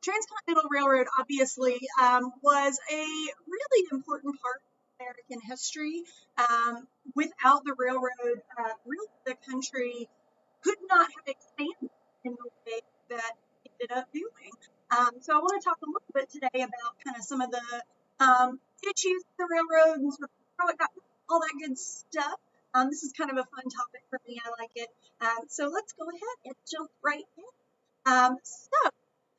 Transcontinental Railroad obviously was a really important part of American history. Without the railroad, really the country could not have expanded in the way that it ended up doing. So I want to talk a little bit today about kind of some of the issues with the railroad and sort of how it got all that good stuff. This is kind of a fun topic for me. I like it. So let's go ahead and jump right in. So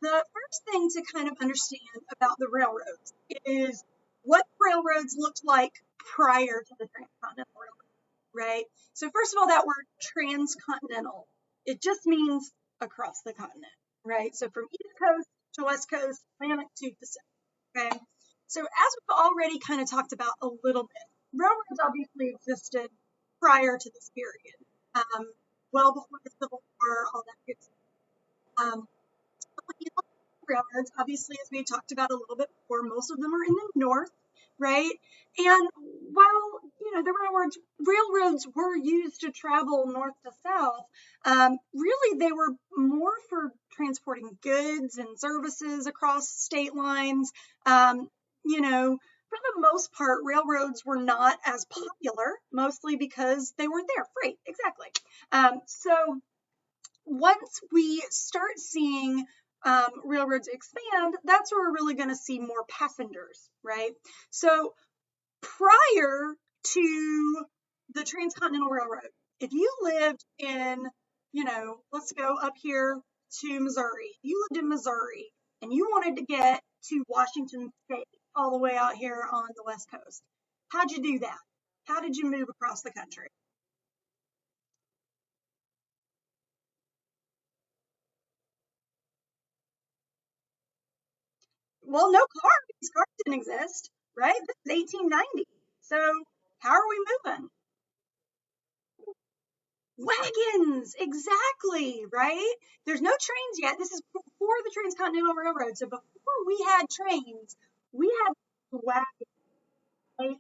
the first thing to kind of understand about the railroads is what railroads looked like prior to the Transcontinental Railroad, right? So first of all, that word transcontinental, it just means across the continent, right? So from East Coast to West Coast, Atlantic to Pacific, okay? So as we've already kind of talked about a little bit, railroads obviously existed prior to this period, well before the Civil War, all that good stuff. When you look at railroads, obviously, as we talked about a little bit before, most of them are in the north, right? And while, the railroads were used to travel north to south, really they were more for transporting goods and services across state lines. For the most part, railroads were not as popular, mostly because they weren't there. Freight, exactly. So once we start seeing railroads expand, that's where we're really going to see more passengers, right? So prior to the Transcontinental Railroad, if you lived in, let's go up here to Missouri. You lived in Missouri and you wanted to get to Washington State all the way out here on the West Coast. How'd you do that? How did you move across the country? Well, no cars. Cars didn't exist, right? This is 1890. So how are we moving? Wagons, exactly, right? There's no trains yet. This is before the Transcontinental Railroad. So before we had trains, we had wagons, right?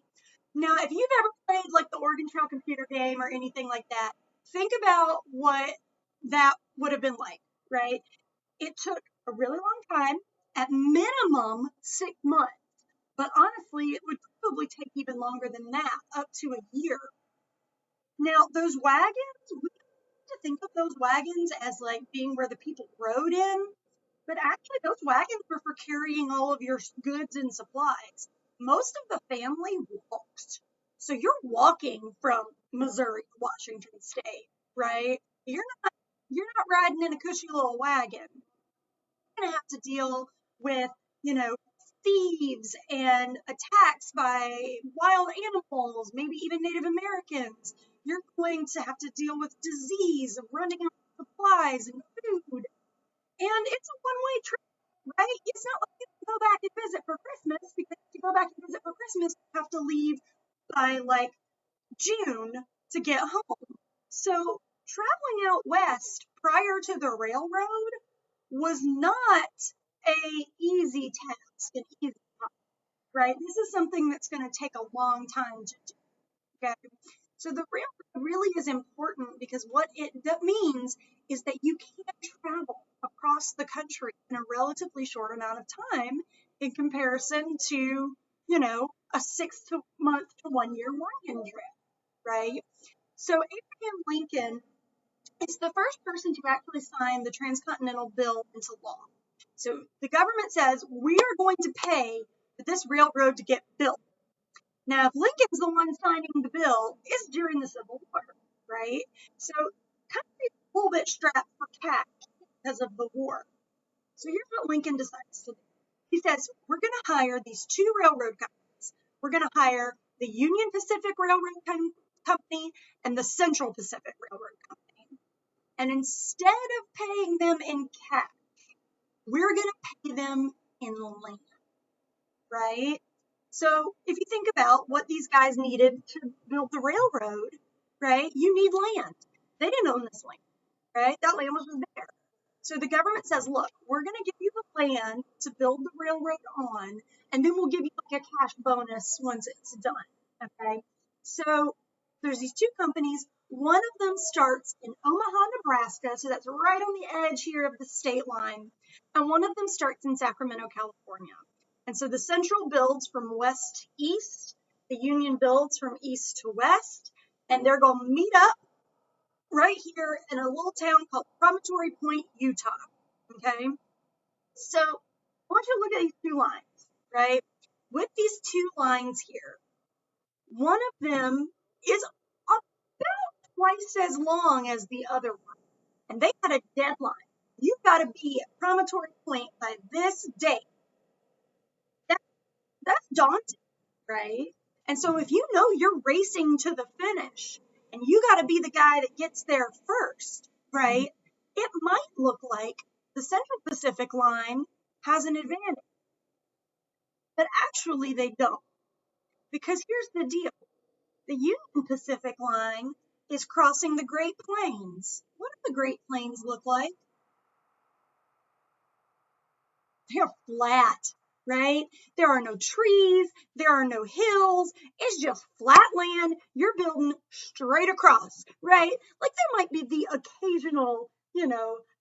Now, if you've ever played like the Oregon Trail computer game or anything like that, think about what that would have been like, right? It took a really long time, at minimum 6 months. But honestly, it would probably take even longer than that, up to a year. Now, those wagons, we have to think of those wagons as like being where the people rode in, but actually those wagons were for carrying all of your goods and supplies. Most of the family walked. So you're walking from Missouri to Washington State, right? You're not riding in a cushy little wagon. You're gonna have to deal with, thieves and attacks by wild animals, maybe even Native Americans. You're going to have to deal with disease, running out of supplies and food. And it's a one-way trip, right? It's not like you can go back and visit for Christmas, because to go back and visit for Christmas, you have to leave by like June to get home. So traveling out west prior to the railroad was not a easy task, an easy task, right? This is something that's going to take a long time to do. Okay. So the railroad really is important because what that means is that you can travel across the country in a relatively short amount of time in comparison to, a 6-month to 1-year wagon trip, right? So Abraham Lincoln is the first person to actually sign the Transcontinental Bill into law. So the government says, we are going to pay for this railroad to get built. Now, if Lincoln's the one signing the bill, it's during the Civil War, right? So country's a little bit strapped for cash because of the war. So here's what Lincoln decides to do. He says, we're going to hire these two railroad companies. We're going to hire the Union Pacific Railroad Company and the Central Pacific Railroad Company. And instead of paying them in cash, we're going to pay them in land, right? So if you think about what these guys needed to build the railroad, right, you need land. They didn't own this land, right? That land was there. So the government says, look, we're going to give you the land to build the railroad on, and then we'll give you like a cash bonus once it's done, okay? So there's these two companies. One of them starts in Omaha, Nebraska, so that's right on the edge here of the state line, and one of them starts in Sacramento, California. And so the Central builds from west to east, the Union builds from east to west, and they're going to meet up right here in a little town called Promontory Point, Utah. Okay, so I want you to look at these two lines, right? With these two lines here, one of them is about twice as long as the other one, and they had a deadline. You've got to be at Promontory Point by this date. That, that's daunting, right? And so if you know you're racing to the finish and you got to be the guy that gets there first, right? It might look like the Central Pacific line has an advantage, but actually they don't. Because here's the deal. The Union Pacific line is crossing the Great Plains. What do the Great Plains look like? They're flat, right? There are no trees, there are no hills. It's just flat land. You're building straight across, right? Like there might be the occasional,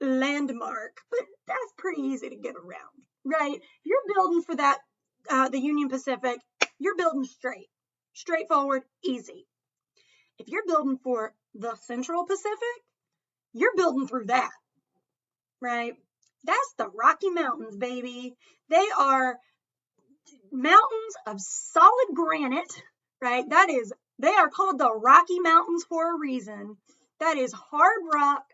landmark, but that's pretty easy to get around, right? You're building for that, the Union Pacific, you're building straightforward, easy. If you're building for the Central Pacific, you're building through that, right? That's the Rocky Mountains, baby. They are mountains of solid granite, right? They are called the Rocky Mountains for a reason. That is hard rock.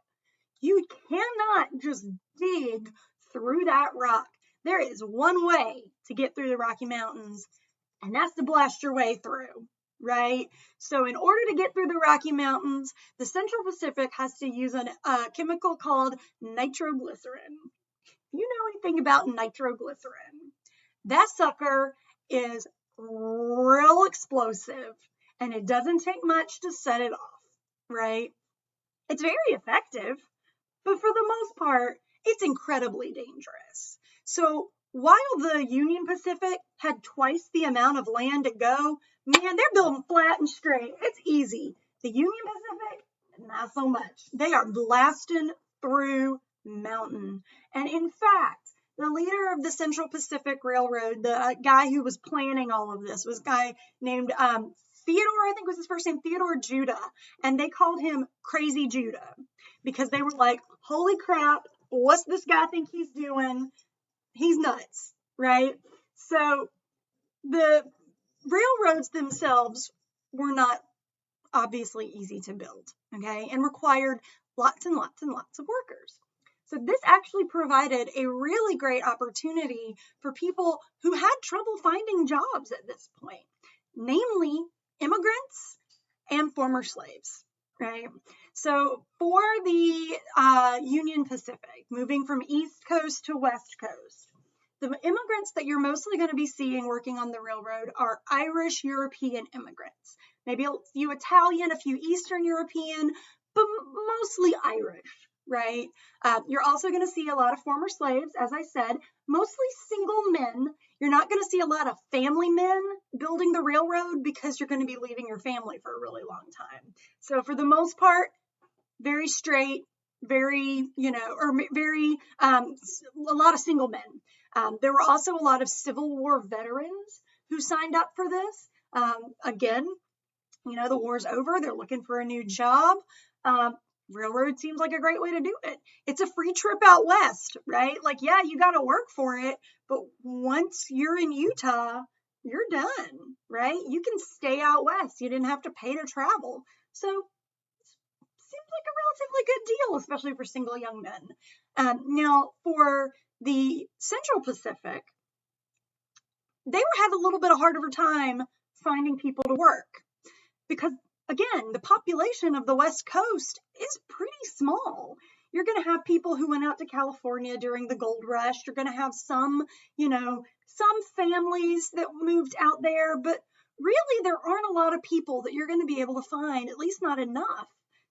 You cannot just dig through that rock. There is one way to get through the Rocky Mountains, and that's to blast your way through, right? So in order to get through the Rocky Mountains, the Central Pacific has to use a chemical called nitroglycerin. You know anything about nitroglycerin? That sucker is real explosive, and it doesn't take much to set it off, right? It's very effective, but for the most part, it's incredibly dangerous. So while the Union Pacific had twice the amount of land to go, man, they're building flat and straight. It's easy. The Union Pacific, not so much. They are blasting through mountain. And in fact, the leader of the Central Pacific Railroad, the guy who was planning all of this, was a guy named Theodore, I think was his first name, Theodore Judah. And they called him Crazy Judah because they were like, holy crap, what's this guy think he's doing? He's nuts, right? So the railroads themselves were not obviously easy to build, okay, and required lots and lots and lots of workers. So this actually provided a really great opportunity for people who had trouble finding jobs at this point, namely immigrants and former slaves, right? So for the Union Pacific, moving from East Coast to West Coast, the immigrants that you're mostly going to be seeing working on the railroad are Irish European immigrants. Maybe a few Italian, a few Eastern European, but mostly Irish, right? You're also going to see a lot of former slaves, as I said, mostly single men. You're not going to see a lot of family men building the railroad because you're going to be leaving your family for a really long time. So for the most part, very straight, very, a lot of single men. There were also a lot of Civil War veterans who signed up for this. Again, the war's over. They're looking for a new job. Railroad seems like a great way to do it. It's a free trip out west, right? Like, yeah, you got to work for it, but once you're in Utah, you're done, right? You can stay out west. You didn't have to pay to travel. So seems like a relatively good deal, especially for single young men. Now, for the Central Pacific, they were having a little bit of harder time finding people to work because, again, the population of the West Coast is pretty small. You're going to have people who went out to California during the gold rush. You're going to have some families that moved out there, but really there aren't a lot of people that you're going to be able to find, at least not enough,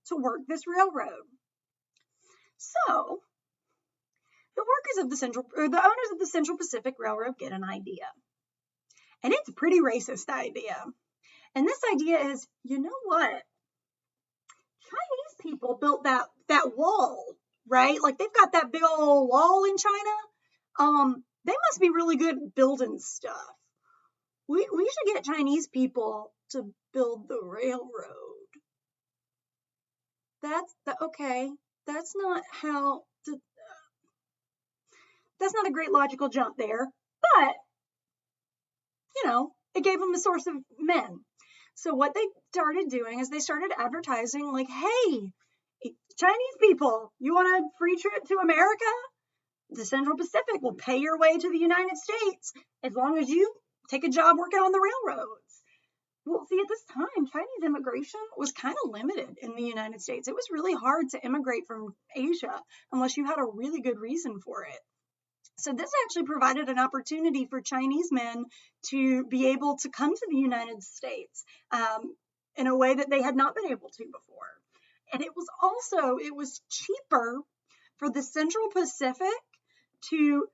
to work this railroad. So the owners of the Central Pacific Railroad get an idea. And it's a pretty racist idea. And this idea is, you know what? Chinese people built that wall, right? Like they've got that big old wall in China. They must be really good at building stuff. We should get Chinese people to build the railroad. Okay. That's not how to, that's not a great logical jump there, but it gave them a source of men. So what they started doing is they started advertising like, hey, Chinese people, you want a free trip to America? The Central Pacific will pay your way to the United States as long as you take a job working on the railroads. Well, see, at this time, Chinese immigration was kind of limited in the United States. It was really hard to immigrate from Asia unless you had a really good reason for it. So this actually provided an opportunity for Chinese men to be able to come to the United States in a way that they had not been able to before. And it was cheaper for the Central Pacific to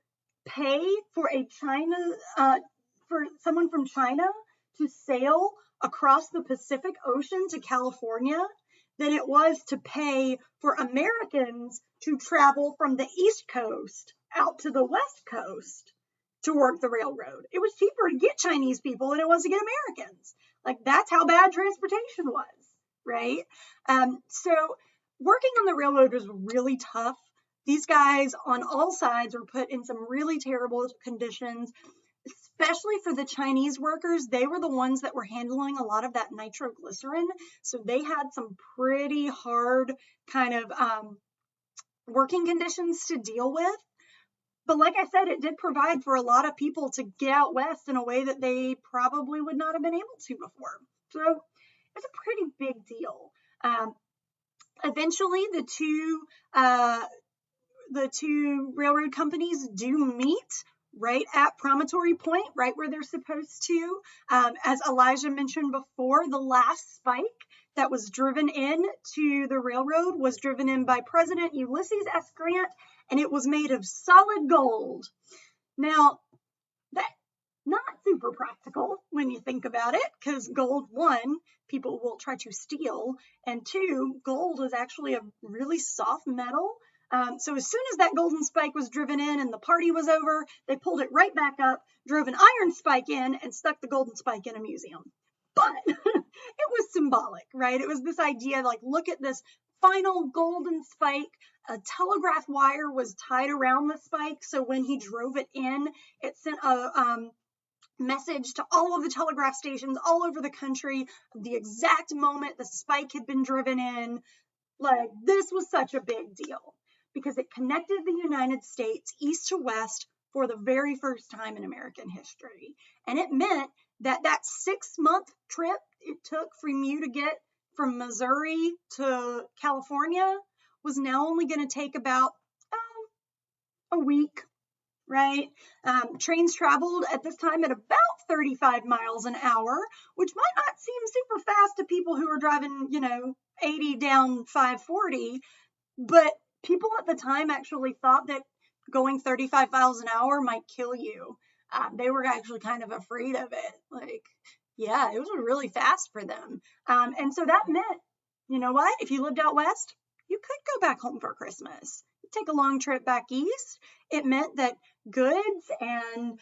pay for for someone from China to sail across the Pacific Ocean to California than it was to pay for Americans to travel from the East Coast out to the West Coast to work the railroad. It was cheaper to get Chinese people than it was to get Americans. Like that's how bad transportation was, right? So working on the railroad was really tough. These guys on all sides were put in some really terrible conditions, especially for the Chinese workers. They were the ones that were handling a lot of that nitroglycerin. So they had some pretty hard kind of working conditions to deal with. But like I said, it did provide for a lot of people to get out west in a way that they probably would not have been able to before. So it's a pretty big deal. Eventually, the two railroad companies do meet right at Promontory Point, right where they're supposed to. As Elijah mentioned before, the last spike that was driven in to the railroad was driven in by President Ulysses S. Grant, and it was made of solid gold. Now, that's not super practical when you think about it, because gold, one, people will try to steal, and two, gold is actually a really soft metal. So as soon as that golden spike was driven in and the party was over, they pulled it right back up, drove an iron spike in, and stuck the golden spike in a museum. But it was symbolic, right? It was this idea, like, look at this final golden spike. A telegraph wire was tied around the spike, so when he drove it in, it sent a message to all of the telegraph stations all over the country of the exact moment the spike had been driven in. Like, this was such a big deal because it connected the United States east to west for the very first time in American history. And it meant that 6-month trip it took from you to get from Missouri to California was now only going to take about a week, right? Trains traveled at this time at about 35 miles an hour, which might not seem super fast to people who are driving, 80 down 540, but people at the time actually thought that going 35 miles an hour might kill you. They were actually kind of afraid of it. Like, yeah, it was really fast for them. And so that meant, you know what? If you lived out west, you could go back home for Christmas. Take a long trip back east. It meant that goods and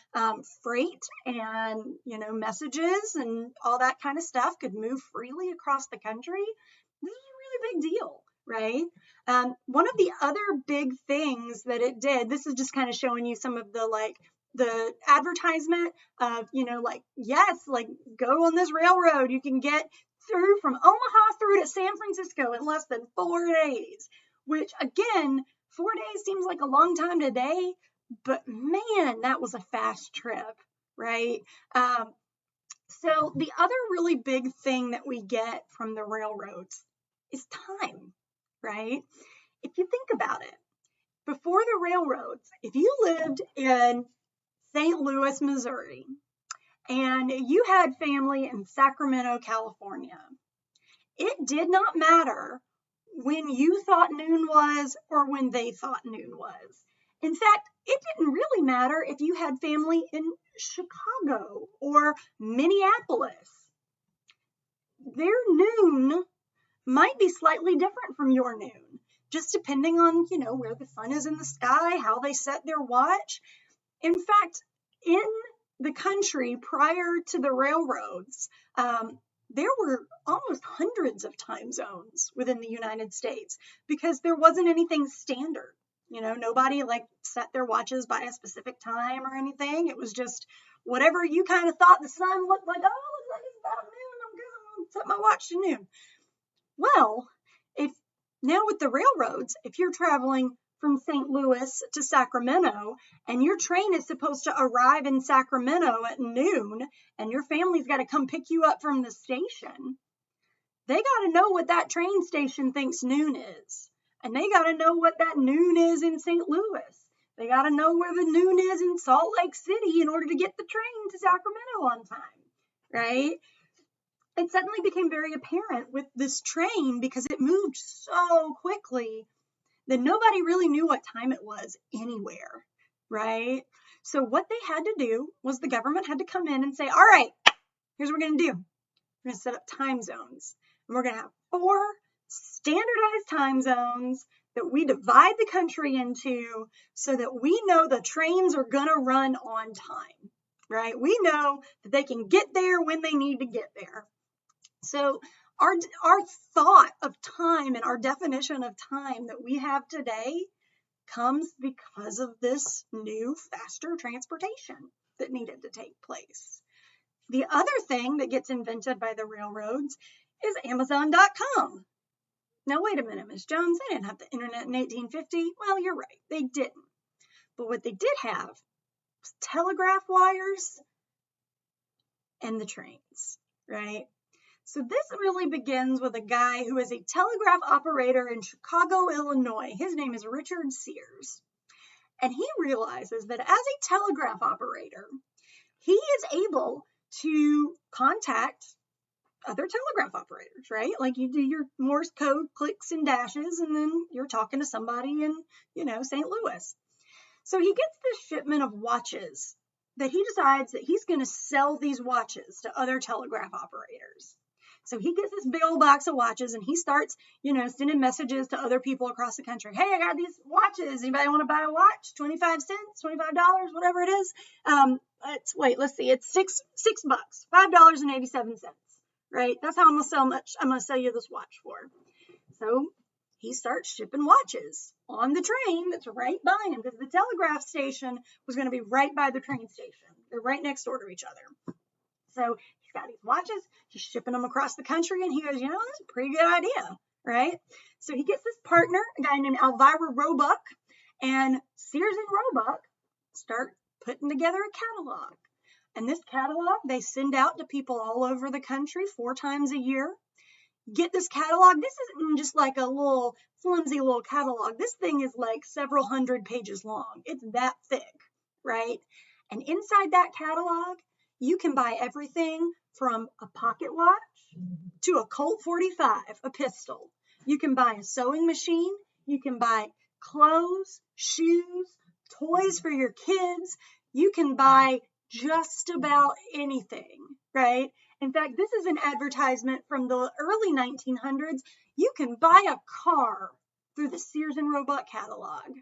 freight and, messages and all that kind of stuff could move freely across the country. This is a really big deal, right? One of the other big things that it did, this is just kind of showing you some of the advertisement of, yes, like go on this railroad. You can get through from Omaha through to San Francisco in less than 4 days, which again, 4 days seems like a long time today, but man, that was a fast trip, right? So the other really big thing that we get from the railroads is time, right? If you think about it, before the railroads, if you lived in St. Louis, Missouri, and you had family in Sacramento, California, it did not matter when you thought noon was or when they thought noon was. In fact, it didn't really matter if you had family in Chicago or Minneapolis. Their noon might be slightly different from your noon, just depending on, where the sun is in the sky, how they set their watch. In fact, in the country prior to the railroads, there were almost hundreds of time zones within the United States because there wasn't anything standard. Nobody set their watches by a specific time or anything. It was just whatever you kind of thought the sun looked like. Oh, it looks like it's about noon. I'm going to set my watch to noon. Well, now with the railroads, if you're traveling from St. Louis to Sacramento and your train is supposed to arrive in Sacramento at noon and your family's got to come pick you up from the station, they got to know what that train station thinks noon is. And they got to know what that noon is in St. Louis. They got to know where the noon is in Salt Lake City in order to get the train to Sacramento on time, right? It suddenly became very apparent with this train because it moved so quickly that nobody really knew what time it was anywhere, right? So what they had to do was the government had to come in and say, all right, here's what we're going to do. We're going to set up time zones. And we're going to have 4 standardized time zones that we divide the country into so that we know the trains are going to run on time, right? We know that they can get there when they need to get there. So our thought of time and our definition of time that we have today comes because of this new, faster transportation that needed to take place. The other thing that gets invented by the railroads is Amazon.com. Now, wait a minute, Ms. Jones, they didn't have the internet in 1850. Well, you're right, they didn't. But what they did have was telegraph wires and the trains, right? So this really begins with a guy who is a telegraph operator in Chicago, Illinois. His name is Richard Sears. And he realizes that as a telegraph operator, he is able to contact other telegraph operators, right? Like you do your Morse code clicks and dashes, and then you're talking to somebody in, St. Louis. So he gets this shipment of watches that he decides that he's going to sell these watches to other telegraph operators. So he gets this big old box of watches and he starts, sending messages to other people across the country. Hey, I got these watches. Anybody want to buy a watch? 25 cents, $25, whatever it is. Let's see. It's $6, $5.87, right? That's how I'm going to sell you this watch for. So he starts shipping watches on the train that's right by him because the telegraph station was going to be right by the train station. They're right next door to each other. So he's got these watches, he's shipping them across the country, and he goes, that's a pretty good idea, right? So he gets this partner, a guy named Elvira Roebuck, and Sears and Roebuck start putting together a catalog. And this catalog, they send out to people all over the country 4 times a year. Get this catalog. This isn't just like a little flimsy little catalog. This thing is like several hundred pages long. It's that thick, right? And inside that catalog, you can buy everything from a pocket watch to a Colt 45, a pistol. You can buy a sewing machine. You can buy clothes, shoes, toys for your kids. You can buy just about anything, right? In fact, this is an advertisement from the early 1900s. You can buy a car through the Sears and Roebuck catalog.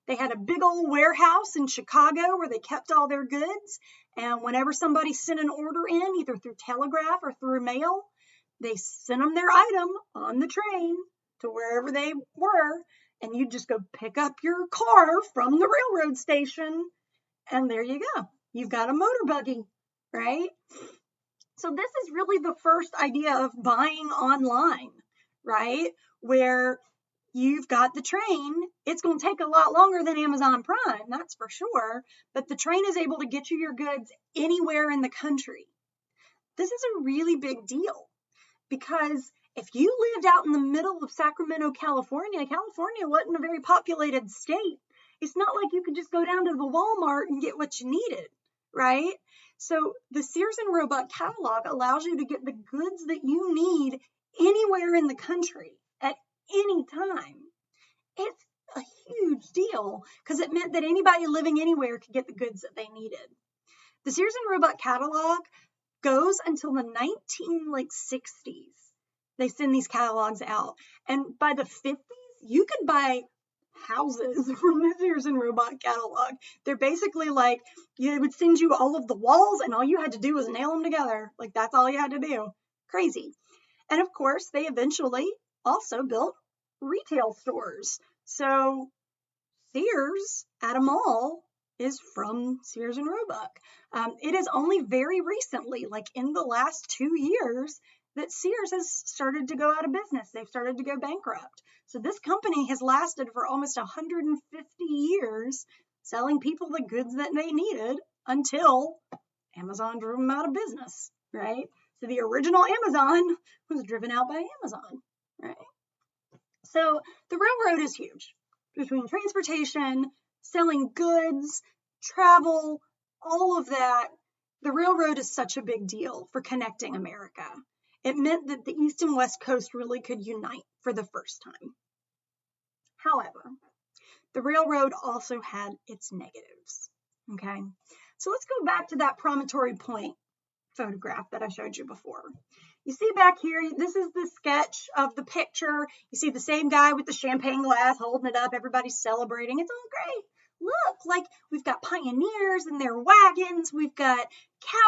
They had a big old warehouse in Chicago where they kept all their goods. And whenever somebody sent an order in, either through telegraph or through mail, they sent them their item on the train to wherever they were. And you just go pick up your car from the railroad station. And there you go. You've got a motor buggy, right? So this is really the first idea of buying online, right? Where you've got the train. It's going to take a lot longer than Amazon Prime, that's for sure. But the train is able to get you your goods anywhere in the country. This is a really big deal because if you lived out in the middle of Sacramento, California wasn't a very populated state. It's not like you could just go down to the Walmart and get what you needed, right? So the Sears and Roebuck catalog allows you to get the goods that you need anywhere in the country at any time. It's a huge deal because it meant that anybody living anywhere could get the goods that they needed. The Sears and Roebuck catalog goes until the 1960s. they send these catalogs out. And by the 50s, you could buy houses from the Sears and Roebuck catalog. They're basically like, they would send you all of the walls and all you had to do was nail them together. Like, that's all you had to do. Crazy. And of course, they eventually also built retail stores. So Sears at a mall is from Sears and Roebuck. It is only very recently, like in the last 2 years, that Sears has started to go out of business. They've started to go bankrupt. So this company has lasted for almost 150 years, selling people the goods that they needed until Amazon drove them out of business, right? So the original Amazon was driven out by Amazon, right? So the railroad is huge. Between transportation, selling goods, travel, all of that, the railroad is such a big deal for connecting America. It meant that the East and West Coast really could unite for the first time. However, the railroad also had its negatives, okay? So let's go back to that Promontory Point photograph that I showed you before. You see back here, this is the sketch of the picture. You see the same guy with the champagne glass holding it up. Everybody's celebrating. It's all great. Look, like we've got pioneers and their wagons. We've got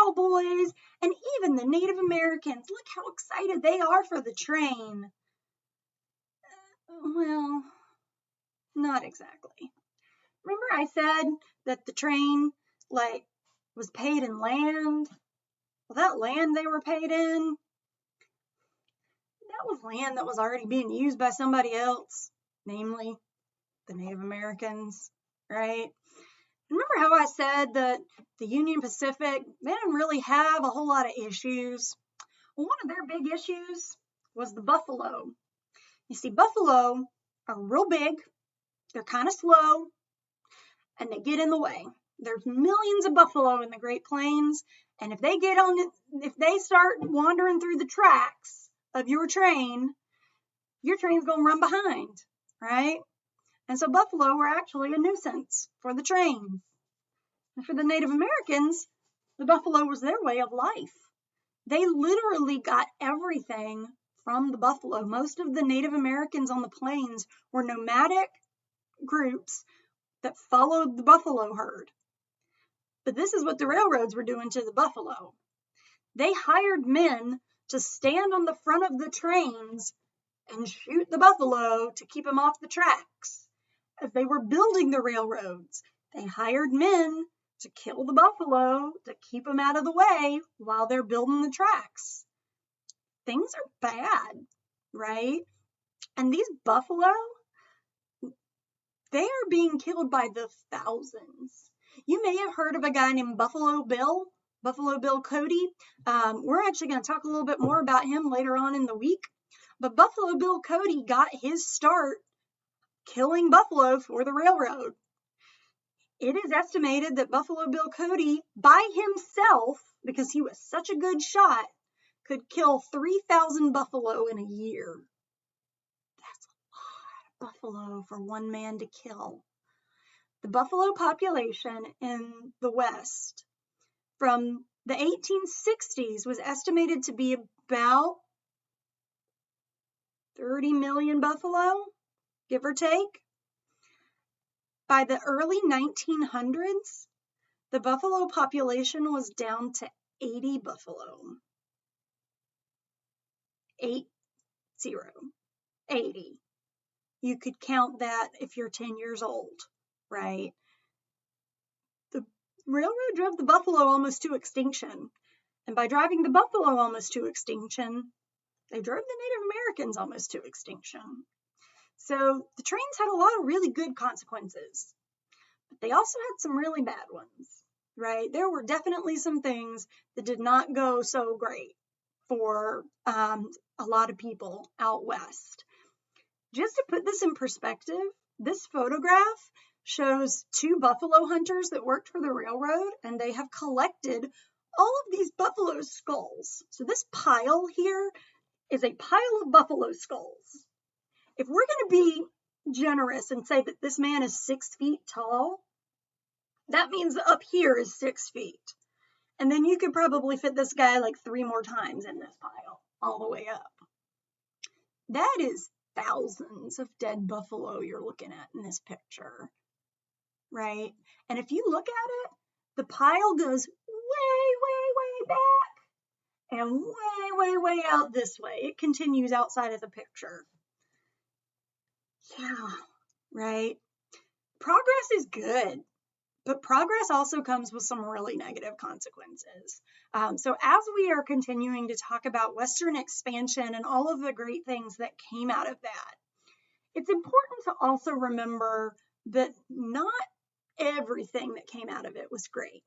cowboys and even the Native Americans. Look how excited they are for the train. Well, not exactly. Remember I said that the train, like, was paid in land? Well, that land they were paid in, that was land that was already being used by somebody else, namely the Native Americans, right? Remember how I said that the Union Pacific, they didn't really have a whole lot of issues? Well, one of their big issues was the buffalo. You see, buffalo are real big, they're kind of slow, and they get in the way. There's millions of buffalo in the Great Plains, and if they start wandering through the tracks of your train's going to run behind, right? And so buffalo were actually a nuisance for the trains. And for the Native Americans, the buffalo was their way of life. They literally got everything from the buffalo. Most of the Native Americans on the plains were nomadic groups that followed the buffalo herd. But this is what the railroads were doing to the buffalo. They hired men to stand on the front of the trains and shoot the buffalo to keep them off the tracks. As they were building the railroads, they hired men to kill the buffalo to keep them out of the way while they're building the tracks. Things are bad, right? And these buffalo, they are being killed by the thousands. You may have heard of a guy named Buffalo Bill Cody. We're actually going to talk a little bit more about him later on in the week. But Buffalo Bill Cody got his start killing buffalo for the railroad. It is estimated that Buffalo Bill Cody, by himself, because he was such a good shot, could kill 3,000 buffalo in a year. That's a lot of buffalo for one man to kill. The buffalo population in the West from the 1860s was estimated to be about 30 million buffalo, give or take. By the early 1900s, the buffalo population was down to 80 buffalo. 80. You could count that if you're 10 years old, right? The railroad drove the buffalo almost to extinction. And by driving the buffalo almost to extinction, they drove the Native Americans almost to extinction. So the trains had a lot of really good consequences, but they also had some really bad ones, right? There were definitely some things that did not go so great for a lot of people out west. Just to put this in perspective, this photograph shows 2 buffalo hunters that worked for the railroad, and they have collected all of these buffalo skulls. So this pile here is a pile of buffalo skulls. If we're going to be generous and say that this man is 6 feet tall, that means up here is 6 feet. And then you could probably fit this guy like 3 more times in this pile, all the way up. That is thousands of dead buffalo you're looking at in this picture, right? And if you look at it, the pile goes way, way, way back and way, way, way out this way. It continues outside of the picture. Yeah, right? Progress is good, but progress also comes with some really negative consequences. So as we are continuing to talk about Western expansion and all of the great things that came out of that, it's important to also remember that not everything that came out of it was great.